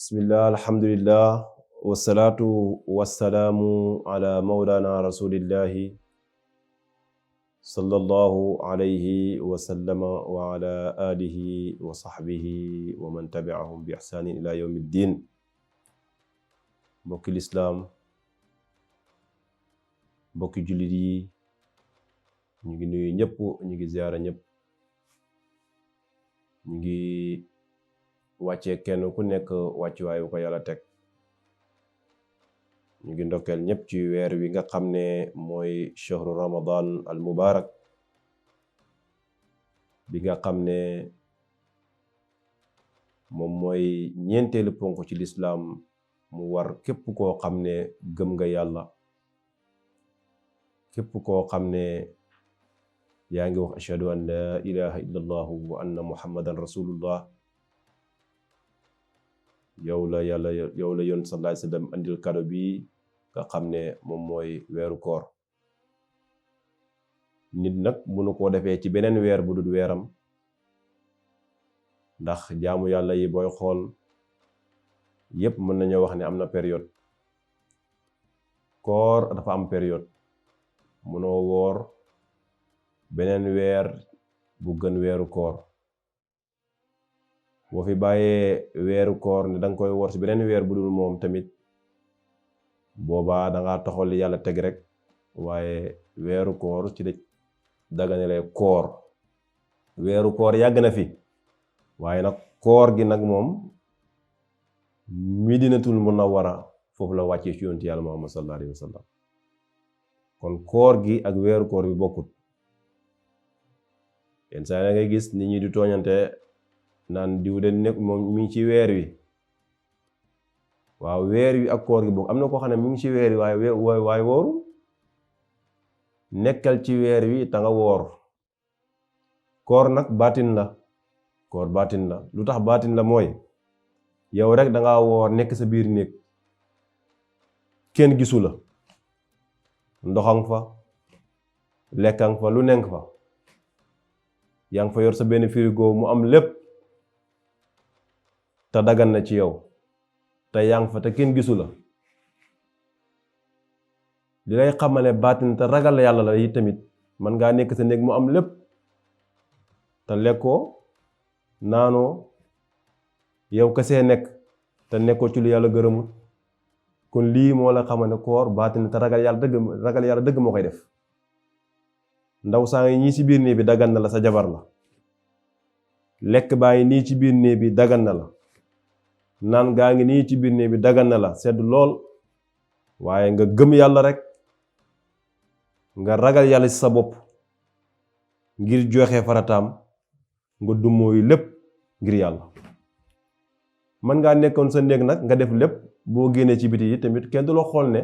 bismillah alhamdulillah wassalatu wassalamu ala maulana rasulillahi sallallahu alayhi wa sallama wa ala alihi wa sahbihi wa man tabi'ahum bi ihsanin ila yawmiddin. mbokki lislaam, mbokki jullit yi, ñu ngi nuyu ñëpp, ñu ngi ziyaara ñëpp, ñu ngi wàccee kenn ku nekk wàccuwaayu ko yàlla teg. ñu ngi ndokkeel ñëpp ci weer wi nga xam ne mooy shahru ramadan al mubarak bi nga xam ne moom mooy ñeenteelu ponk ci lislaam mu war képp koo xam ne gëm nga yàlla, képp koo xam ne yaa ngi wax ashhadu an la ilaha illa allahu wa anna muhammadan rasulullah. yow la yoon sallallahu alayhi wa sallam andil kado bi nga xam ne moom mooy weeru koor. nit nag mënu koo defee ci beneen weer bu dul weeram, ndax jaamu yàlla yi booy xool yépp mën nañoo wax ne am na période. koor dafa am période, mënoo woor beneen weer bu gën weeru koor. boo fi bàyyee weeru koor ne danga koy woor ci beneen weer bu dul moom tamit boobaa danga toxal yàlla teg rek, waaye weeru koor ci la daganale koor. weeru koor yàgg na fi, waaye nag koor gi nag moom Madinatul Munawwara foofu la wàccee ci yonent yàlla Muhammad sallallahu alayhi wa sallam. kon koor gi ak weeru koor bi bokkut. yenn saa yi ngay gis nit ñi di tooñante naan diw de nekk moom mi ngi ci weer wi. waaw weer wi ak koor gi bokk. am na koo xam ne mi ngi ci weer wi waaye wooru. nekkal ci weer wi ta nga woor. koor nag baatin la. koor baatin la. lu tax baatin la mooy yow rek danga woor nekk sa biir néeg, kenn gisu la, ndoxang fa, lekkang fa, lu nekk fa, yaa ngi fa yor sa benn frigo mu am lépp te dagan na ci yow, te yaa ngi fa te kenn gisu la. li lay xamale baatin te ragal yàlla la yi tamit, man ngaa nekk sa néeg mu am lépp te lekkoo naanoo, yow kasee nekk te nekkoo ci lu yàlla gërëmut. kon lii moo la xamane koor baatin te ragal yàlla dëgg moo koy def. ndaw saa ngi ñii ci biir néeg bi dagan na la, sa jabar la. lekk baa ngi nii ci biir néeg bi dagan na la. naan gaa ngi nii ci biir néeg bi dagan na la, sedd lool. waaye nga gëm yàlla rek, nga ragal yàlla ci sa bopp ngir joxe farataam, nga dummóoyu lépp ngir yàlla. mën ngaa nekkoon sa néeg nag nga def lépp, boo génnee ci biti yi tamit kenn du la xool ne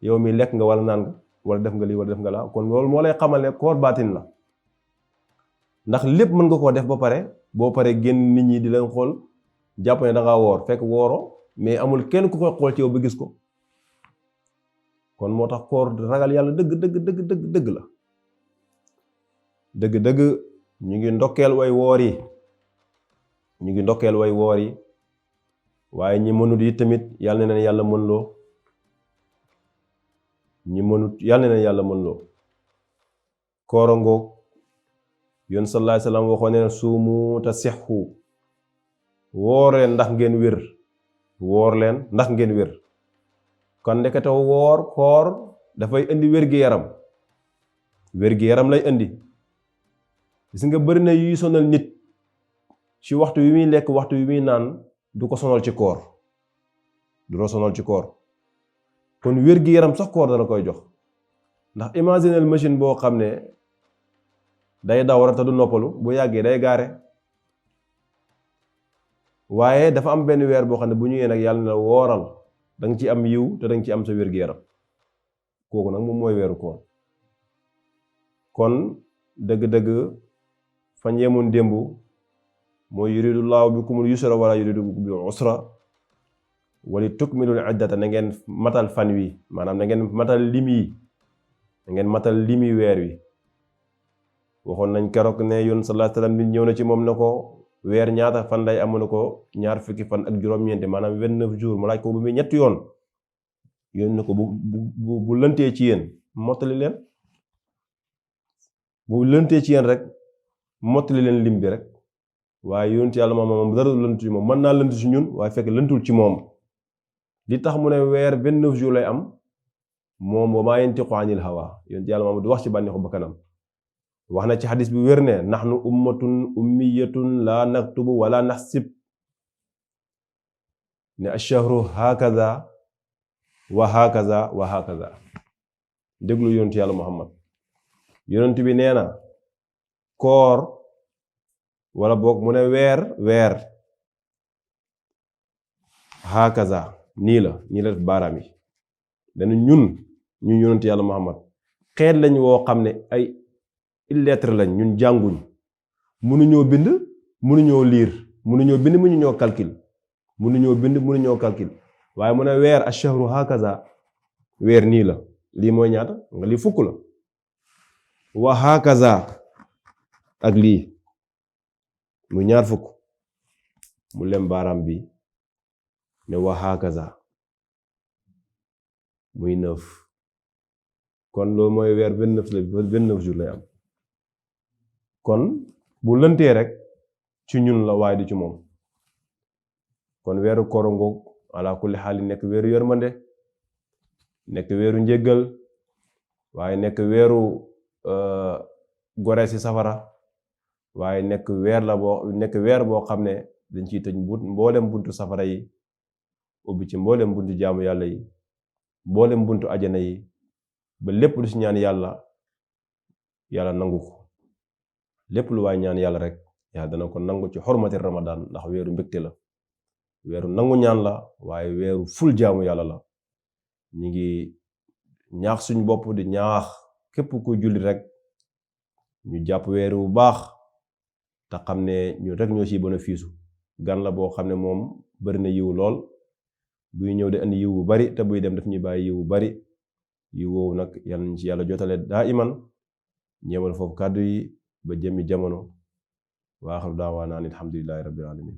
yow mi lekk nga wala naan nga wala def nga lii wala def nga la. kon loolu moo lay xamal ne koor baatin la. ndax lépp mën nga koo def ba pare, boo pare génn nit ñi di leen xool jàpp ne dangaa woor fekk wooro, mais amul kenn ku koy xool ci yow ba gis ko. kon moo tax koor ragal yàlla dëgg la. dëgg ñu ngi ndokkeel way woor yi, ñu ngi ndokkeel way woor yi. waaye ñi mënut yi tamit yàlla na leen yàlla mën loo. ñi mënut yàlla na leen yàlla mën loo. koora ngoog, yoon sallallahu alayhi wa sallam waxoon ne suumu tasihhu, woor leen ndax ngeen wér. woor leen ndax ngeen wér. kon ndekete koor dafay indi wér-gi-yaram. wér-gi-yaram lay indi. gis nga bëri na yuy sonal nit ci waxtu wi muy lekk, waxtu wi muy naan, du ko sonal ci koor. du ko sonal ci koor. kon wér-gi-yaram sax koor dana koy jox. ndax imagineel machine boo xam ne day daw rek te du noppalu, bu yàggee day gaare. waaye dafa am benn weer boo xam ne bu ñëwee nag yàlla na wooral, danga ci am yiw te danga ci am sa wér-gi-yaram. kooku nag moom mooy weeru koor. kon dëgg-dëgg fañ yemoon démb mooy yuridullahu bikumul yusra wala yuridu bikumul usra wali tukmilul iddata, na ngeen matal fan wi, maanaam na ngeen matal lim yi, na ngeen matal limi weer wi. waxoon nañ keroog ne yoon sallallahu alayhi wa sallam nit ñëw na ci moom ne ko weer ñaata fan lay am mu ne ko ñaar fukki fan ak juróom-ñeenti maanaam 29 jours mu laaj ko bu muy ñetti yoon yónni na ko bu lëntee ci yéen mottali leen bu lëntee ci yéen rek mottali leen lim bi rek waaye yonent yàlla moom dara lëntu ci moom mën naa lëntu ci ñun waaye fekk lëntul ci moom li tax mu ne weer 29 jours lay am moom wa maa yantiqu anil hawa yonent yàlla moom du wax ci bànneexu bakkanam wax na ci xadis bi wér ne nahnu ummatun ummiyatun la naktubu wala naxsib ne ashahru hakaza wa hakaza wa hakaza déglu yonent yàlla muhammad yonent bi nee na koor wala boog mu ne weer hakaza nii la def baaraam yi dana ñun yonent yàlla muhammad xeet lañ woo xam ne ay illettré lañ ñun jànguñ mënuñoo bind mënuñoo liir mënuñoo bind mënuñoo calcul waaye mu ne weer ashahru hakaza weer nii la lii mooy ñaata nga lii fukk la wa hakaza ak lii mu ñaar fukk mu lem baaraam bi ne wa hakaza muy 9 kon loolu mooy weer 29 jours lay am kon bu lëntee rek ci ñun la waaye du ci moom kon weeru koor ngoog ala kulli xaali nekk weeru yërmande nekk weeru njéggal waaye nekk weeru gore ci safara waaye nekk weer boo xam ne dañ ciy tëj mboolem buntu safara yi ubbi ci mboolem buntu jaamu yàlla yi mboolem buntu ajana yi ba lépp lu ci ñaan yàlla nangu ko lépp lu waay ñaan yàlla rek yàlla dana ko nangu ci xormati ramadan ndax weeru mbégte la weeru nangu ñaan la waaye weeru ful jaamu yàlla la ñi ngi ñaax suñ bopp di ñaax képp ku julli rek ñu jàpp weeru bu baax te xam ne ñu rek ñoo ciy bénéfice gan la boo xam ne moom bari na yiw lool buy ñëw di andi yiw bu bari te buy dem daf ñuy bàyyi yiw bu bari yiw woowu nag yàlla nañ ci yàlla jotale daa iman ñeemal foofu kàddu yi ba jëmmi jamono wa aaxiru daawaana an alhamdulillahi rabbil alamin